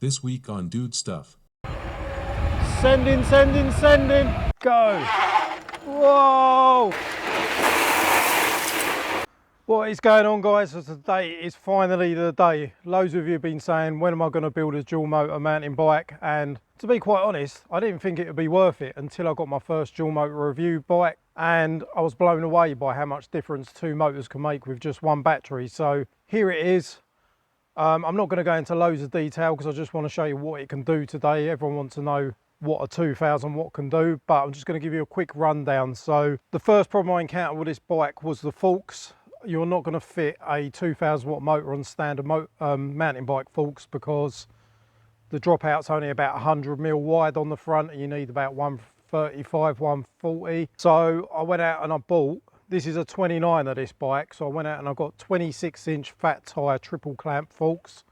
This week on Dude Stuff. Sending. Go. Whoa. What is going on, guys? So today is finally the day. Loads of you have been saying, when am I going to build a dual motor mountain bike? And to be quite honest, I didn't think it would be worth it until I got my first dual motor review bike, and I was blown away by how much difference two motors can make with just one battery. So here it is. I'm not going to go into loads of detail because I just want to show you what it can do today. Everyone wants to know what a 2000 watt can do, but I'm just going to give you a quick rundown. So the first problem I encountered with this bike was the forks. You're not going to fit a 2000 watt motor on standard mountain bike forks because the dropout's only about 100 mil wide on the front and you need about 135, 140. So I went out and I bought, this is a 29 of this bike, so I went out and I got 26-inch fat tyre triple clamp forks.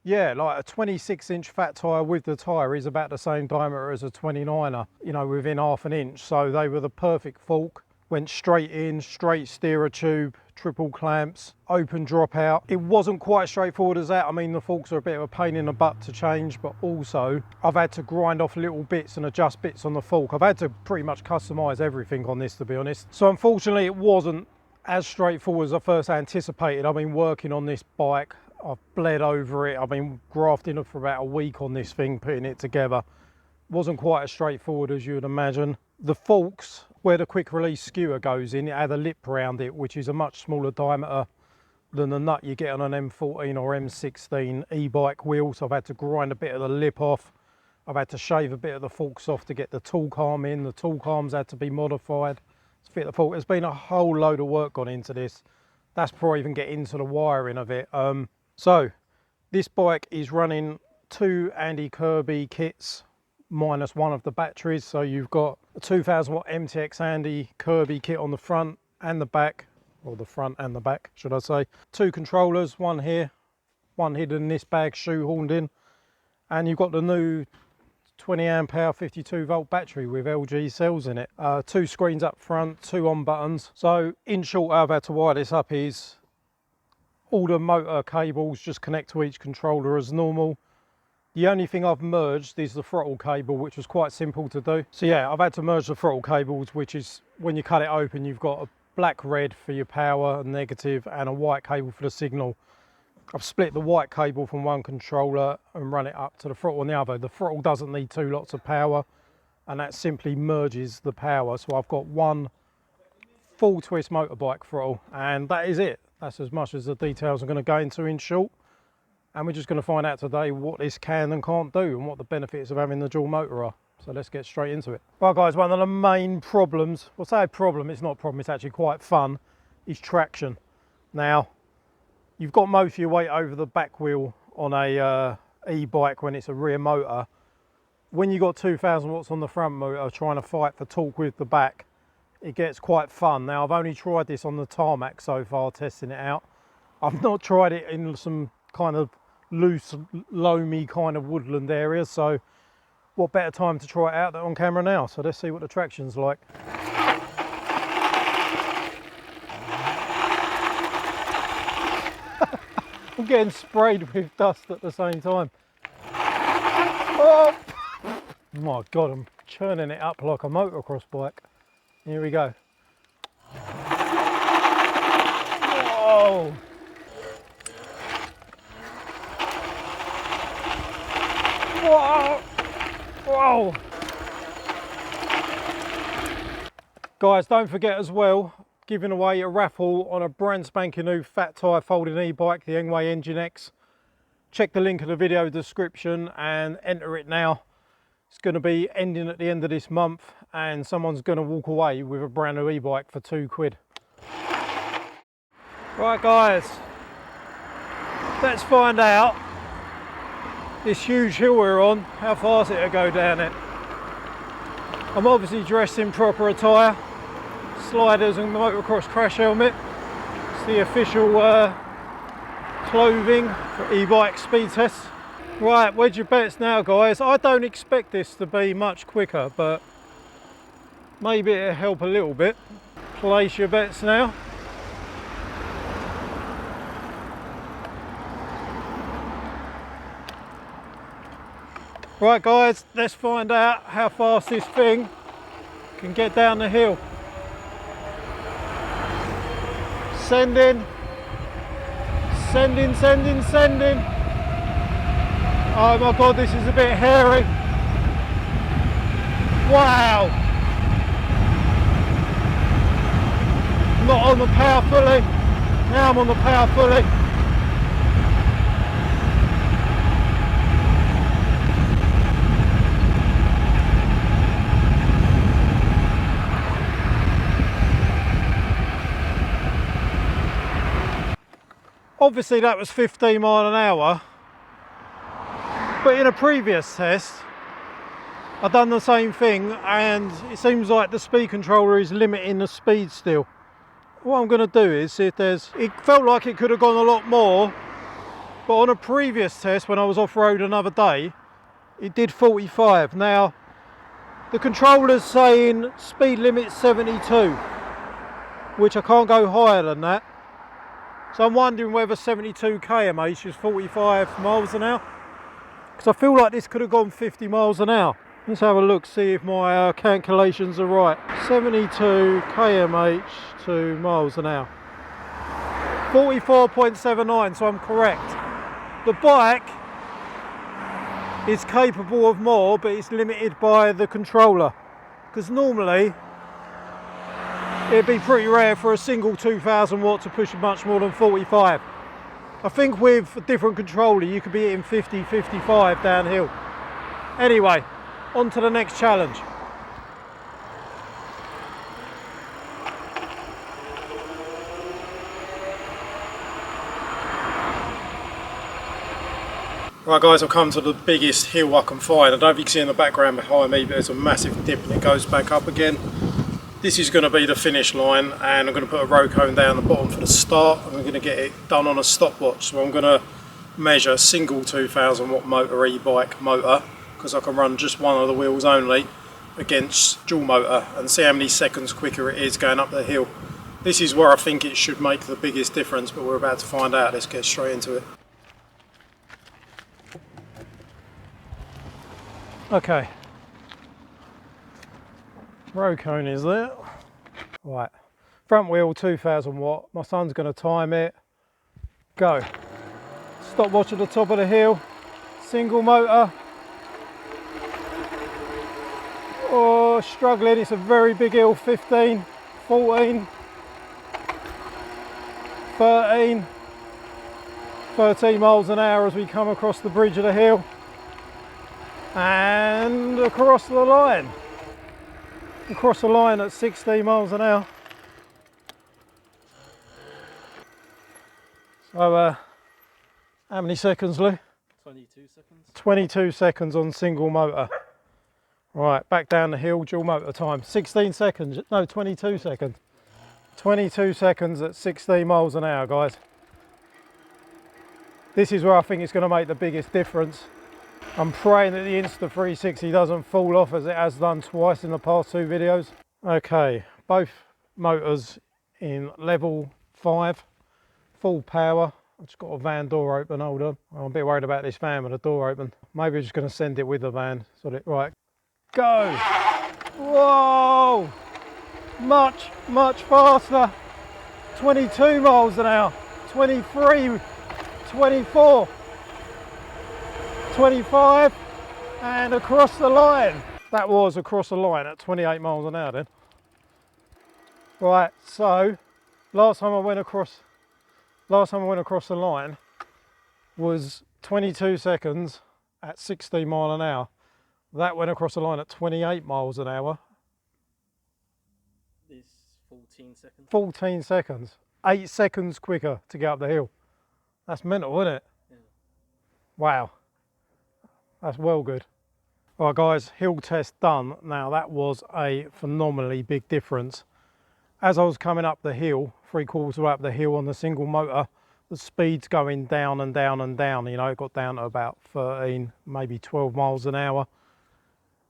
Yeah, like a 26-inch fat tyre with the tyre is about the same diameter as a 29er, you know, within half an inch. So they were the perfect fork. Went straight in, straight steerer tube, triple clamps, open dropout. It wasn't quite as straightforward as that. I mean, the forks are a bit of a pain in the butt to change, but also I've had to grind off little bits and adjust bits on the fork. I've had to pretty much customize everything on this, to be honest. So unfortunately, it wasn't as straightforward as I first anticipated. I've been working on this bike. I've bled over it. I've been grafting it for about a week on this thing, putting it together. Wasn't quite as straightforward as you would imagine. The forks, where the quick release skewer goes in, it had a lip around it, which is a much smaller diameter than the nut you get on an M14 or M16 e-bike wheel. So I've had to grind a bit of the lip off. I've had to shave a bit of the forks off to get the torque arm in. The torque arms had to be modified to fit the fork. There's been a whole load of work gone into this. That's before I even get into the wiring of it. So this bike is running two Andy Kirby kits minus one of the batteries. So you've got a 2000 watt MTX Andy Kirby kit on the front and the back, or the front and the back should I say. Two controllers, one here, one hidden in this bag, shoehorned in, and you've got the new 20 amp hour 52 volt battery with LG cells in it. Two screens up front, two on buttons. So in short, how I've had to wire this up is all the motor cables just connect to each controller as normal. The only thing I've merged is the throttle cable, which was quite simple to do. So yeah, I've had to merge the throttle cables, which is when you cut it open, you've got a black red for your power, negative, and a white cable for the signal. I've split the white cable from one controller and run it up to the throttle on the other. The throttle doesn't need two lots of power, and that simply merges the power. So I've got one full twist motorbike throttle, and that is it. That's as much as the details I'm going to go into in short. And we're just going to find out today what this can and can't do and what the benefits of having the dual motor are. So let's get straight into it. Right guys, one of the main problems, well, say a problem, it's not a problem, it's actually quite fun, is traction. Now, you've got most of your weight over the back wheel on a e-bike when it's a rear motor. When you've got 2000 watts on the front motor trying to fight for torque with the back, it gets quite fun. Now, I've only tried this on the tarmac so far, testing it out. I've not tried it in some kind of loose, loamy kind of woodland areas, so what better time to try it out than on camera now. So let's see what the traction's like. I'm getting sprayed with dust at the same time. Oh my god, I'm churning it up like a motocross bike. Here we go. Whoa. Whoa! Whoa! Guys, don't forget as well, giving away a raffle on a brand spanking new fat tyre folding e-bike, the ENQUIRIES Engine X. Check the link in the video description and enter it now. It's going to be ending at the end of this month and someone's going to walk away with a brand new e-bike for £2. Right guys, let's find out this huge hill we're on, how fast it'll go down it. I'm obviously dressed in proper attire, sliders and motocross crash helmet. It's the official clothing for e-bike speed tests. Right, where's your bets now guys? I don't expect this to be much quicker, but maybe it'll help a little bit. Place your bets now. Right guys, let's find out how fast this thing can get down the hill. Sending. Oh my god, this is a bit hairy. Wow. Not on the power fully. Now I'm on the power fully. Obviously that was 15 mile an hour, but in a previous test I've done the same thing and it seems like the speed controller is limiting the speed still. What I'm going to do is see if there's, it felt like it could have gone a lot more, but on a previous test when I was off-road another day it did 45. Now the controller's saying speed limit 72, which I can't go higher than that. So I'm wondering whether 72 km is 45 miles an hour. Because I feel like this could have gone 50 miles an hour. Let's have a look, see if my calculations are right. 72 km to miles an hour. 44.79, so I'm correct. The bike is capable of more, but it's limited by the controller. Because normally, it'd be pretty rare for a single 2000 watt to push much more than 45. I think with a different controller you could be hitting 50, 55 downhill. Anyway, on to the next challenge. Right guys, I've come to the biggest hill I can find. I don't know if you can see in the background behind me, but there's a massive dip and it goes back up again. This is going to be the finish line and I'm going to put a row cone down the bottom for the start and we're going to get it done on a stopwatch. So I'm going to measure single 2000 watt motor e-bike motor, because I can run just one of the wheels only, against dual motor and see how many seconds quicker it is going up the hill. This is where I think it should make the biggest difference, but we're about to find out. Let's get straight into it. Okay. Row cone is there. Right, front wheel 2000 watt. My son's going to time it. Go. Stopwatch at the top of the hill. Single motor. Oh, struggling. It's a very big hill. 15, 14, 13, 13 miles an hour as we come across the bridge of the hill and across the line. Across the line at 16 miles an hour. So how many seconds, Lou? 22 seconds. 22 seconds on single motor. Right, back down the hill, dual motor time. 16 seconds, no, 22 seconds. 22 seconds at 16 miles an hour, guys. This is where I think it's going to make the biggest difference. I'm praying that the Insta360 doesn't fall off as it has done twice in the past two videos. Okay, both motors in level 5, full power. I've just got a van door open, hold on. I'm a bit worried about this van with the door open. Maybe I'm just going to send it with the van. Right, go! Whoa! Much, much faster. 22 miles an hour, 23, 24. 25 and across the line. That was across the line at 28 miles an hour then. Right, so last time I went across the line was 22 seconds at 16 mile an hour. That went across the line at 28 miles an hour. This 14 seconds. 14 seconds. 8 seconds quicker to get up the hill. That's mental, isn't it? Yeah. Wow. That's well good. All right guys, hill test done. Now that was a phenomenally big difference. As I was coming up the hill, 3/4 way up the hill on the single motor, the speed's going down and down and down. You know, it got down to about 13, maybe 12 miles an hour.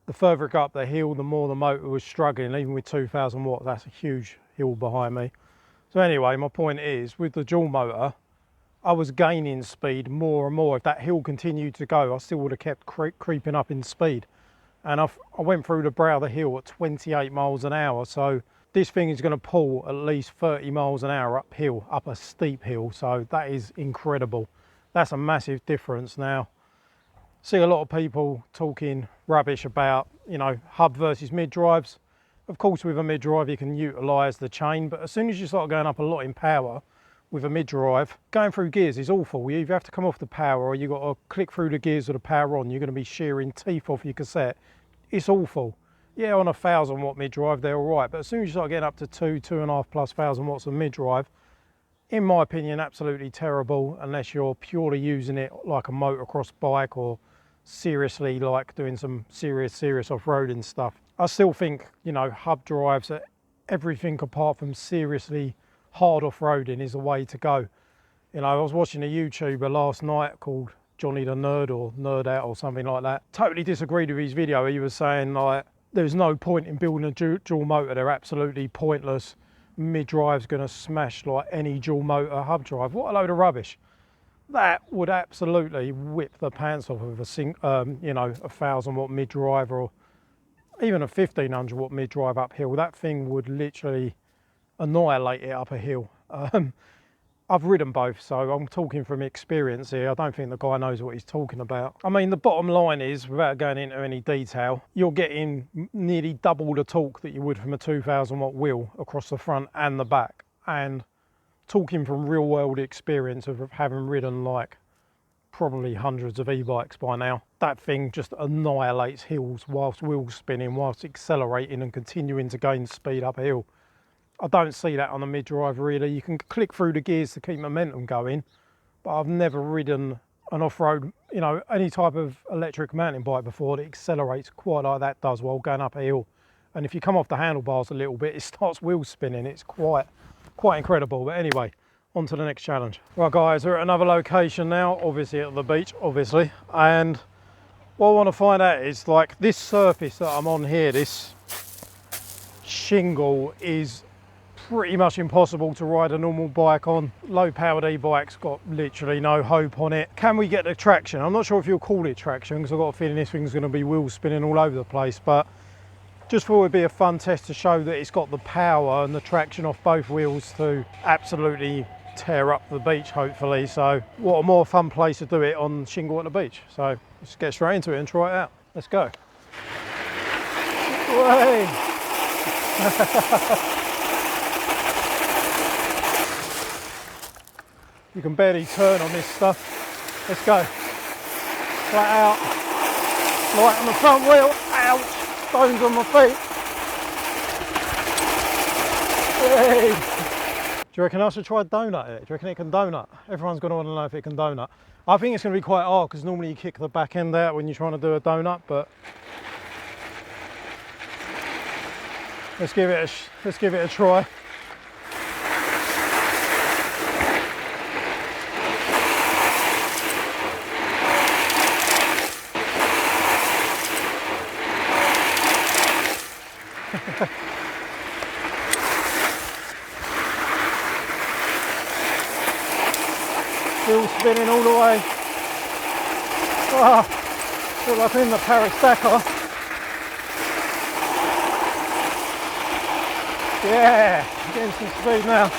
The further it got up the hill, the more the motor was struggling, even with 2000 watts. That's a huge hill behind me. So anyway, my point is, with the dual motor, I was gaining speed more and more. If that hill continued to go, I still would have kept creeping up in speed. And I went through the brow of the hill at 28 miles an hour. So this thing is going to pull at least 30 miles an hour uphill, up a steep hill. So that is incredible. That's a massive difference. Now, see a lot of people talking rubbish about, you know, hub versus mid drives. Of course, with a mid drive, you can utilise the chain, but as soon as you start going up a lot in power with a mid drive, going through gears is awful. You either have to come off the power or you've got to click through the gears with the power on. You're going to be shearing teeth off your cassette. It's awful. Yeah, on a 1000 watt mid drive, they're all right, but as soon as you start getting up to 2.5+ thousand watts of mid drive, in my opinion, absolutely terrible unless you're purely using it like a motocross bike or seriously like doing some serious off-roading stuff. I still think, you know, hub drives are everything apart from seriously hard off-roading is the way to go. You know, I was watching a YouTuber last night called Johnny the Nerd or Nerd Out or something like that. Totally disagreed with his video. He was saying like there's no point in building a dual motor. They're absolutely pointless. Mid drive's going to smash like any dual motor hub drive. What a load of rubbish. That would absolutely whip the pants off of a you know, 1000 watt mid drive or even a 1500 watt mid drive uphill. That thing would literally annihilate it up a hill. I've ridden both, so I'm talking from experience here. I don't think the guy knows what he's talking about. I mean, the bottom line is, without going into any detail, you're getting nearly double the torque that you would from a 2000 watt wheel across the front and the back. And talking from real world experience of having ridden like probably hundreds of e-bikes by now, that thing just annihilates hills whilst wheels spinning, whilst accelerating and continuing to gain speed up a hill. I don't see that on a mid-drive really. You can click through the gears to keep momentum going, but I've never ridden an off-road, you know, any type of electric mountain bike before that accelerates quite like that does while going up a hill. And if you come off the handlebars a little bit, it starts wheel spinning. It's quite incredible. But anyway, on to the next challenge. Right guys, we're at another location now, obviously at the beach, obviously. And what I want to find out is like this surface that I'm on here, this shingle is pretty much impossible to ride a normal bike on. Low powered e-bike's got literally no hope on it. Can we get the traction? I'm not sure if you'll call it traction because I've got a feeling this thing's going to be wheel spinning all over the place, but just thought it would be a fun test to show that it's got the power and the traction off both wheels to absolutely tear up the beach, hopefully. So what a more fun place to do it on shingle at the beach. So let's get straight into it and try it out. Let's go. Way. You can barely turn on this stuff. Let's go. Flat out. Light on the front wheel. Ouch. Stones on my feet. Yay. Do you reckon I should try donut it? Do you reckon it can donut? Everyone's going to want to know if it can donut. I think it's going to be quite hard because normally you kick the back end out when you're trying to do a donut, but let's give it a try. Still spinning all the way. Oh, feel like I'm in the Paris-Dakar. Yeah, getting some speed now.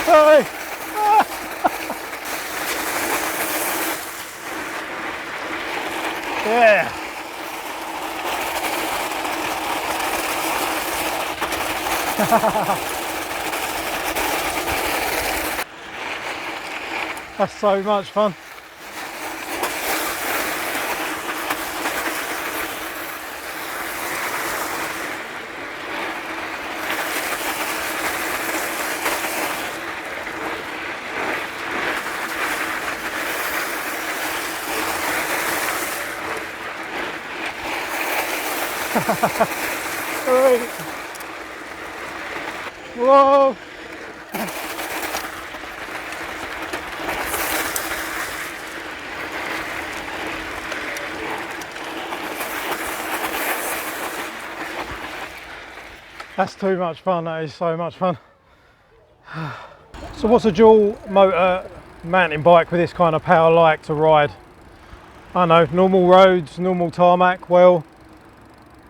Hey. Yeah. That's so much fun. Right. Whoa! That's too much fun, that is so much fun. So what's a dual motor mountain bike with this kind of power like to ride? I know, normal roads, normal tarmac. Well,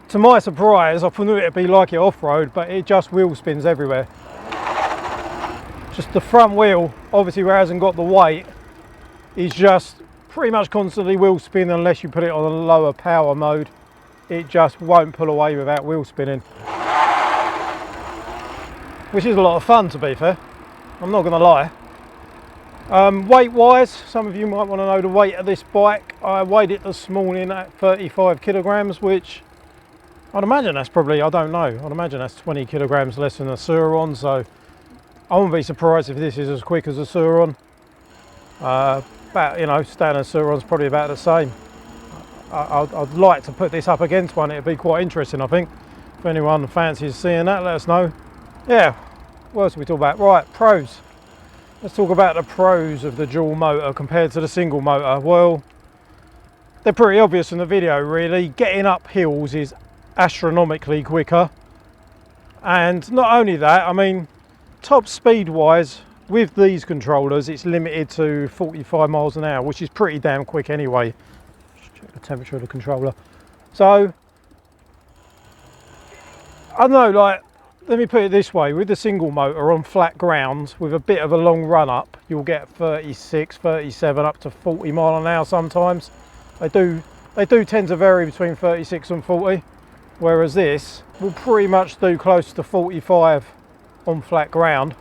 to my surprise, I thought it'd be like it off-road, but it just wheel spins everywhere. Just the front wheel, obviously where it hasn't got the weight, is just pretty much constantly wheel spinning unless you put it on a lower power mode. It just won't pull away without wheel spinning. Which is a lot of fun, to be fair. I'm not going to lie. Weight wise, some of you might want to know the weight of this bike. I weighed it this morning at 35 kilograms, which I'd imagine that's probably, I don't know, I'd imagine that's 20 kilograms less than a Suron, so I wouldn't be surprised if this is as quick as a Suron. About, you know, standard Suron's probably about the same. I'd like to put this up against one, it'd be quite interesting, I think. If anyone fancies seeing that, let us know. Yeah, what else are we talking about? Right, pros. Let's talk about the pros of the dual motor compared to the single motor. Well, they're pretty obvious in the video, really. Getting up hills is astronomically quicker. And not only that, I mean, top speed wise, with these controllers, it's limited to 45 miles an hour, which is pretty damn quick anyway. Just check the temperature of the controller. So, I don't know, like, let me put it this way, with the single motor on flat ground, with a bit of a long run up, you'll get 36, 37, up to 40 mile an hour sometimes. They do tend to vary between 36 and 40, whereas this will pretty much do close to 45 on flat ground,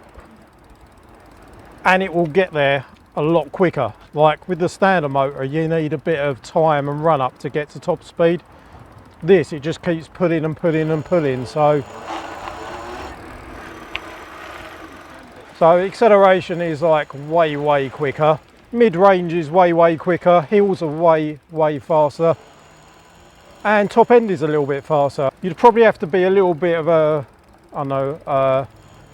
and it will get there a lot quicker. Like with the standard motor, you need a bit of time and run up to get to top speed. This, it just keeps pulling and pulling and pulling, so acceleration is like way quicker. Mid-range is way quicker. Hills are way faster. And top end is a little bit faster. You'd probably have to be a little bit of a, I don't know,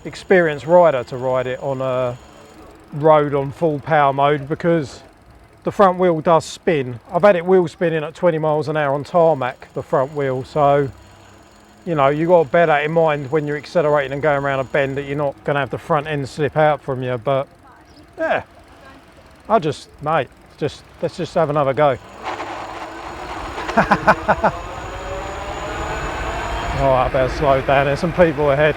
experienced rider to ride it on a road on full power mode, because the front wheel does spin. I've had it wheel spinning at 20 miles an hour on tarmac, the front wheel, so you know, you've got to bear that in mind when you're accelerating and going around a bend, that you're not going to have the front end slip out from you. But yeah, let's just have another go. Alright, I better slow down, there's some people ahead.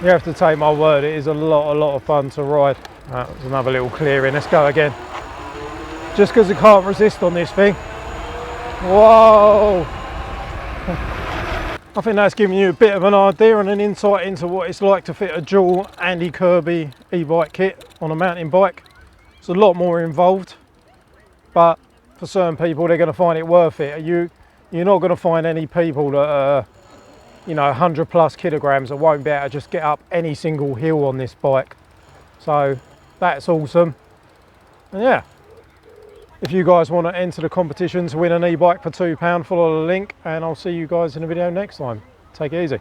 You have to take my word, it is a lot of fun to ride. That was another little clearing, let's go again. Just because I can't resist on this thing. Whoa! I think that's giving you a bit of an idea and an insight into what it's like to fit a dual Andy Kirby e-bike kit on a mountain bike. It's a lot more involved, but for certain people they're going to find it worth it. You're not going to find any people that are, you know, 100 plus kilograms that won't be able to just get up any single hill on this bike. So that's awesome. And yeah, if you guys want to enter the competition to win an e-bike for £2, follow the link, and I'll see you guys in the video next time. Take it easy.